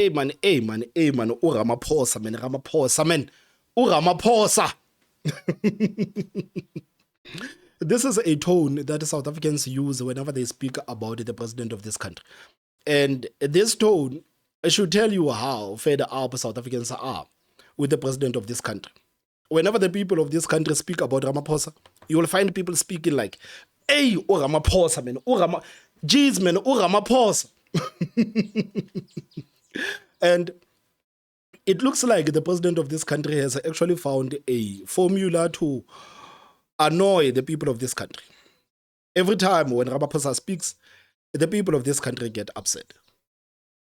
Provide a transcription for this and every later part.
Hey man, Ramaphosa, man, Ramaphosa. This is a tone that South Africans use whenever they speak about the president of this country. And this tone should tell you how fed up South Africans are with the president of this country. Whenever the people of this country speak about Ramaphosa, you will find people speaking like, hey, Ramaphosa, man, jeez, man, Ramaphosa. And it looks like the president of this country has actually found a formula to annoy the people of this country. Every time when Ramaphosa speaks, the people of this country get upset.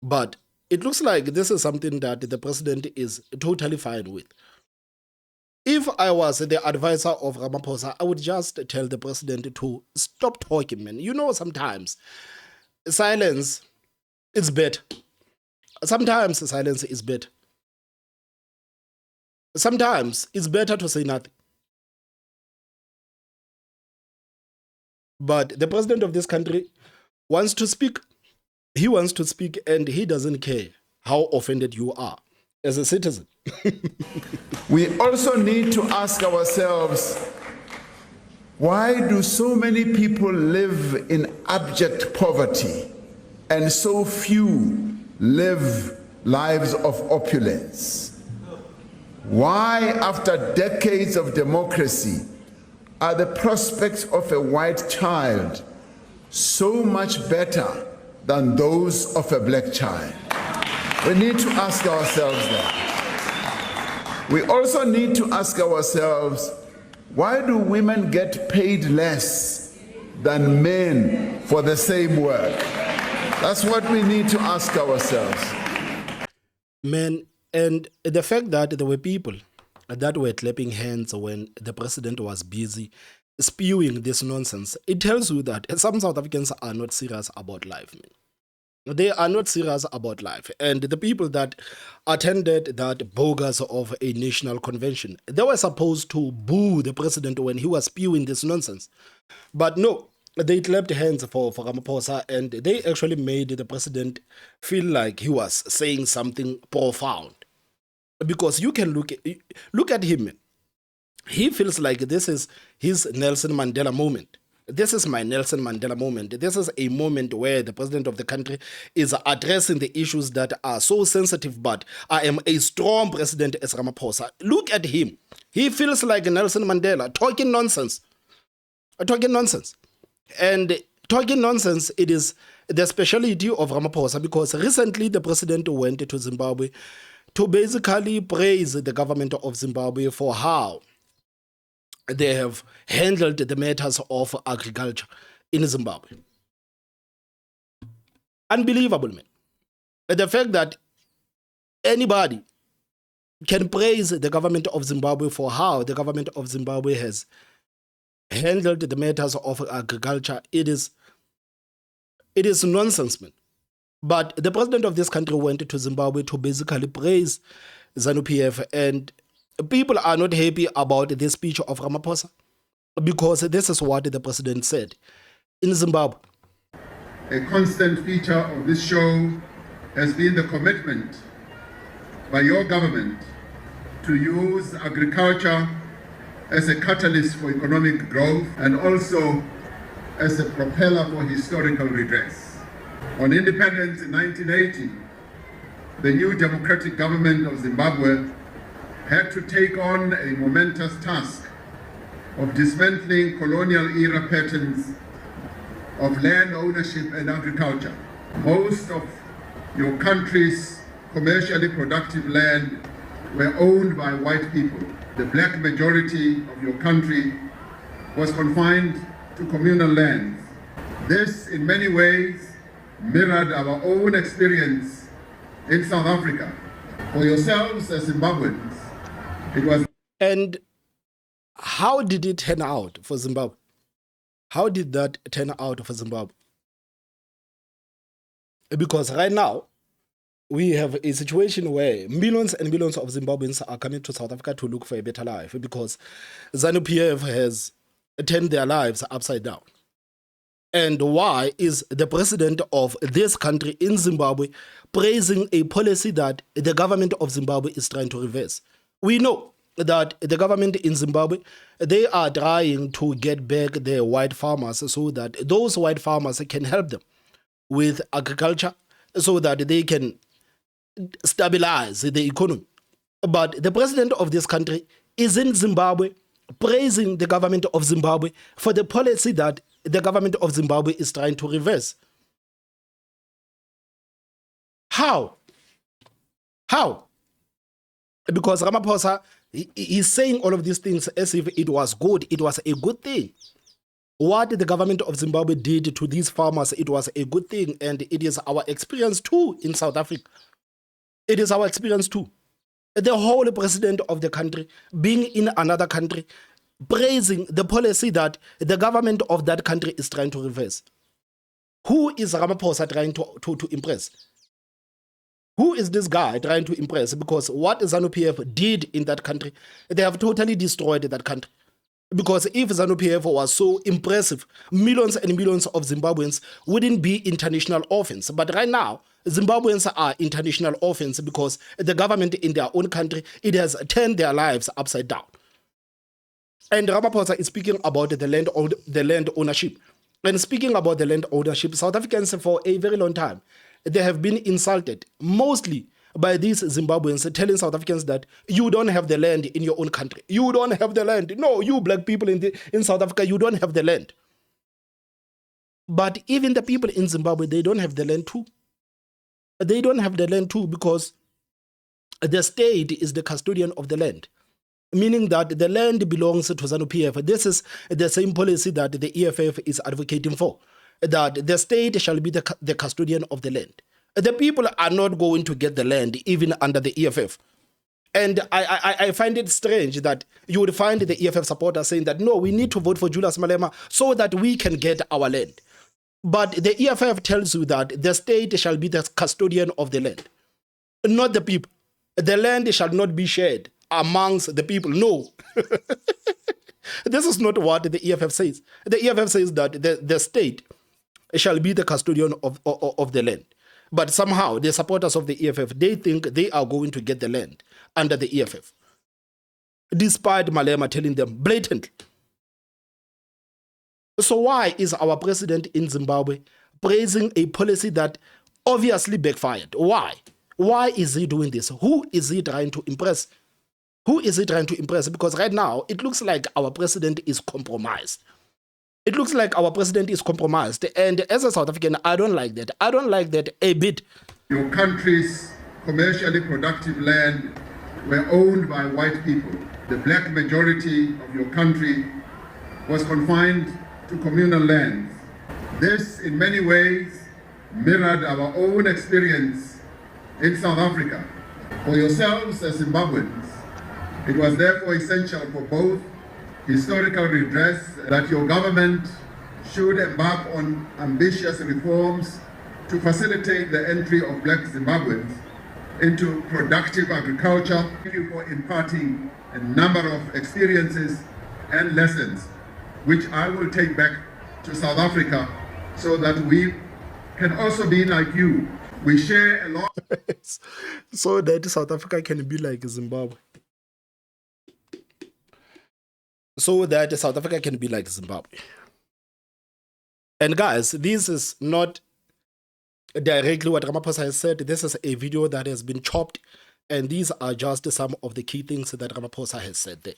But it looks like this is something that the president is totally fine with. If I was the advisor of Ramaphosa, I would just tell the president to stop talking, man. You know, sometimes silence is better. Sometimes silence is better. Sometimes it's better to say nothing. But the president of this country wants to speak. He wants to speak, and he doesn't care how offended you are as a citizen. We also need to ask ourselves, why do so many people live in abject poverty and so few live lives of opulence? Why, after decades of democracy, are the prospects of a white child so much better than those of a black child? We need to ask ourselves that. We also need to ask ourselves, why do women get paid less than men for the same work? That's what we need to ask ourselves. Man, and the fact that there were people that were clapping hands when the president was busy spewing this nonsense, it tells you that some South Africans are not serious about life, man. They are not serious about life. And the people that attended that bogus of a national convention, they were supposed to boo the president when he was spewing this nonsense. But no, they clapped hands for Ramaphosa, and they actually made the president feel like he was saying something profound. Because you can look at him. He feels like this is his Nelson Mandela moment. This is my Nelson Mandela moment. This is a moment where the president of the country is addressing the issues that are so sensitive, but I am a strong president as Ramaphosa. Look at him. He feels like Nelson Mandela, talking nonsense. Talking nonsense. And talking nonsense, it is the specialty of Ramaphosa, because recently the president went to Zimbabwe to basically praise the government of Zimbabwe for how they have handled the matters of agriculture in Zimbabwe. Unbelievable, man. The fact that anybody can praise the government of Zimbabwe for how the government of Zimbabwe has handled the matters of agriculture, it is nonsense, man. But the president of this country went to Zimbabwe to basically praise ZANU-PF, and people are not happy about this speech of Ramaphosa, because this is what the president said in Zimbabwe. A constant feature of this show has been the commitment by your government to use agriculture as a catalyst for economic growth and also as a propeller for historical redress. On independence in 1980, the new democratic government of Zimbabwe had to take on a momentous task of dismantling colonial-era patterns of land ownership and agriculture. Most of your country's commercially productive land were owned by white people. The black majority of your country was confined to communal lands. This, in many ways, mirrored our own experience in South Africa. For yourselves as Zimbabweans, it was... And how did it turn out for Zimbabwe? How did that turn out for Zimbabwe? Because right now, we have a situation where millions and millions of Zimbabweans are coming to South Africa to look for a better life, because ZANU-PF has turned their lives upside down. And why is the president of this country in Zimbabwe praising a policy that the government of Zimbabwe is trying to reverse? We know that the government in Zimbabwe, they are trying to get back their white farmers so that those white farmers can help them with agriculture so that they can stabilize the economy. But the president of this country is in Zimbabwe praising the government of Zimbabwe for the policy that the government of Zimbabwe is trying to reverse. How? How? Because Ramaphosa, he's saying all of these things as if it was good. It was a good thing. What the government of Zimbabwe did to these farmers, it was a good thing. And it is our experience too in South Africa. It is our experience too. The whole president of the country being in another country, praising the policy that the government of that country is trying to reverse. Who is Ramaphosa trying to impress? Who is this guy trying to impress? Because what ZANU-PF did in that country, they have totally destroyed that country. Because if ZANU-PF was so impressive, millions and millions of Zimbabweans wouldn't be international orphans. But right now, Zimbabweans are international orphans because the government in their own country, it has turned their lives upside down. And Ramaphosa is speaking about the land ownership. And speaking about the land ownership, South Africans for a very long time, they have been insulted, mostly by these Zimbabweans telling South Africans that you don't have the land in your own country. You don't have the land. No, you black people in South Africa, you don't have the land. But even the people in Zimbabwe, they don't have the land too. They don't have the land too because the state is the custodian of the land, meaning that the land belongs to ZANU-PF. This is the same policy that the EFF is advocating for, that the state shall be the custodian of the land. The people are not going to get the land even under the EFF. And I find it strange that you would find the EFF supporters saying that, no, we need to vote for Julius Malema so that we can get our land. But the EFF tells you that the state shall be the custodian of the land, not the people. The land shall not be shared amongst the people. No. This is not what the EFF says. The EFF says that the state shall be the custodian of the land. But somehow the supporters of the EFF, they think they are going to get the land under the EFF, despite Malema telling them blatantly. So why is our president in Zimbabwe praising a policy that obviously backfired? Why? Why is he doing this? Who is he trying to impress? Who is he trying to impress? Because right now, it looks like our president is compromised. It looks like our president is compromised. And as a South African, I don't like that. I don't like that a bit. Your country's commercially productive land were owned by white people. The black majority of your country was confined to communal lands. This, in many ways, mirrored our own experience in South Africa. For yourselves as Zimbabweans, it was therefore essential for both historical redress that your government should embark on ambitious reforms to facilitate the entry of black Zimbabweans into productive agriculture. Thank you for imparting a number of experiences and lessons which I will take back to South Africa so that we can also be like you. We share a lot. So that South Africa can be like Zimbabwe. So that South Africa can be like Zimbabwe. And guys, this is not directly what Ramaphosa has said. This is a video that has been chopped. And these are just some of the key things that Ramaphosa has said there.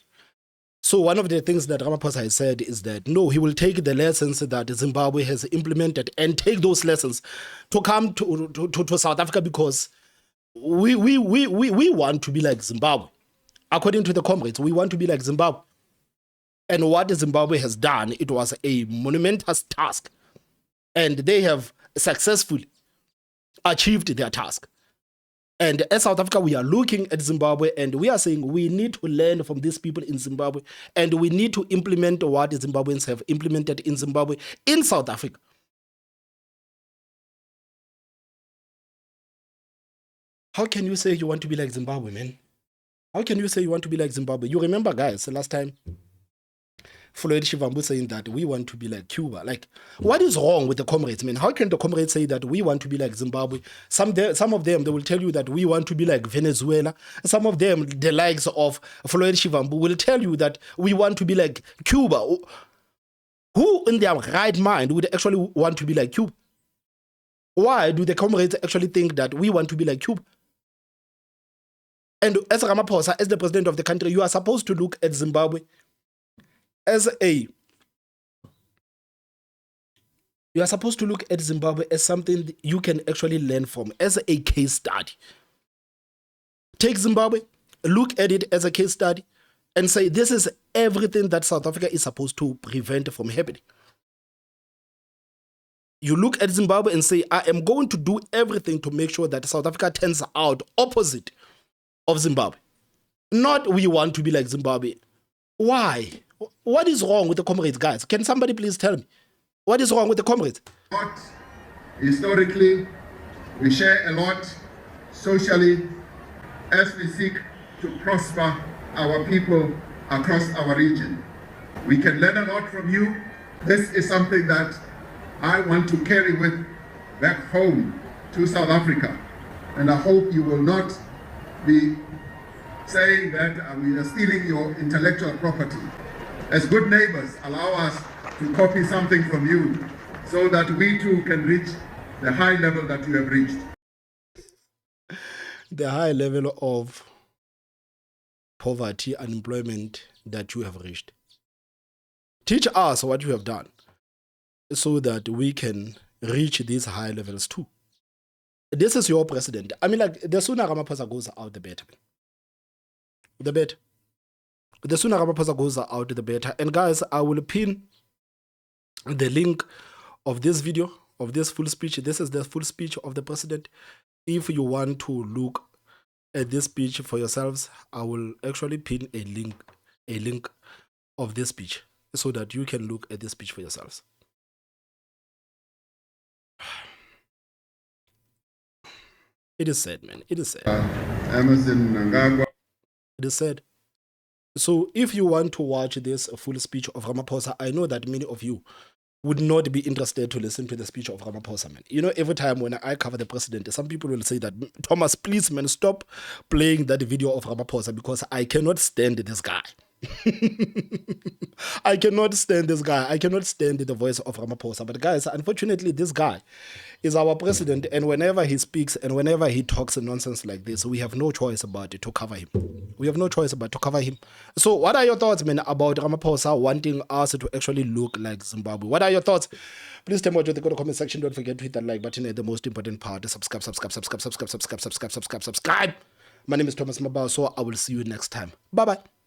So one of the things that Ramaphosa has said is that, no, he will take the lessons that Zimbabwe has implemented and take those lessons to come to South Africa because we want to be like Zimbabwe. According to the comrades, we want to be like Zimbabwe. And what Zimbabwe has done, it was a monumentous task. And they have successfully achieved their task. And as South Africa, we are looking at Zimbabwe and we are saying we need to learn from these people in Zimbabwe and we need to implement what the Zimbabweans have implemented in Zimbabwe in South Africa. How can you say you want to be like Zimbabwe, man? How can you say you want to be like Zimbabwe? You remember, guys, last time Floyd Shivambu saying that we want to be like Cuba. Like, what is wrong with the comrades, man? How can the comrades say that we want to be like Zimbabwe? Some of them, they will tell you that we want to be like Venezuela. Some of them, the likes of Floyd Shivambu, will tell you that we want to be like Cuba. Who in their right mind would actually want to be like Cuba? Why do the comrades actually think that we want to be like Cuba? And as Ramaphosa, as the president of the country, you are supposed to look at Zimbabwe as something that you can actually learn from, as a case study. Take Zimbabwe, look at it as a case study, and say this is everything that South Africa is supposed to prevent from happening. You look at Zimbabwe and say, I am going to do everything to make sure that South Africa turns out opposite of Zimbabwe. Not we want to be like Zimbabwe. Why? What is wrong with the comrades, guys? Can somebody please tell me? What is wrong with the comrades? Historically, we share a lot socially as we seek to prosper our people across our region. We can learn a lot from you. This is something that I want to carry with back home to South Africa. And I hope you will not be saying that we are stealing your intellectual property. As good neighbors, allow us to copy something from you so that we too can reach the high level that you have reached. The high level of poverty, unemployment that you have reached. Teach us what you have done so that we can reach these high levels too. This is your president. I mean, like, the sooner Ramaphosa goes out, the better. The better. The sooner Ramaphosa goes out, the better. And guys, I will pin the link of this video, of this full speech. This is the full speech of the president. If you want to look at this speech for yourselves, I will actually pin a link of this speech so that you can look at this speech for yourselves. It is sad, man. It is sad. It is sad. So if you want to watch this full speech of Ramaphosa, I know that many of you would not be interested to listen to the speech of Ramaphosa, man. You know, every time when I cover the president, some people will say that, Thomas, please, man, stop playing that video of Ramaphosa because I cannot stand this guy. I cannot stand this guy. I cannot stand the voice of Ramaphosa. But guys, unfortunately, this guy is our president, and whenever he speaks and whenever he talks nonsense like this, we have no choice but to cover him. We have no choice but to cover him. So what are your thoughts, man, about Ramaphosa wanting us to actually look like Zimbabwe? What are your thoughts? Please tell me what you think in the comment section. Don't forget to hit that like button at the most important part. Subscribe. My name is Thomas Mabao, so I will see you next time. Bye-bye.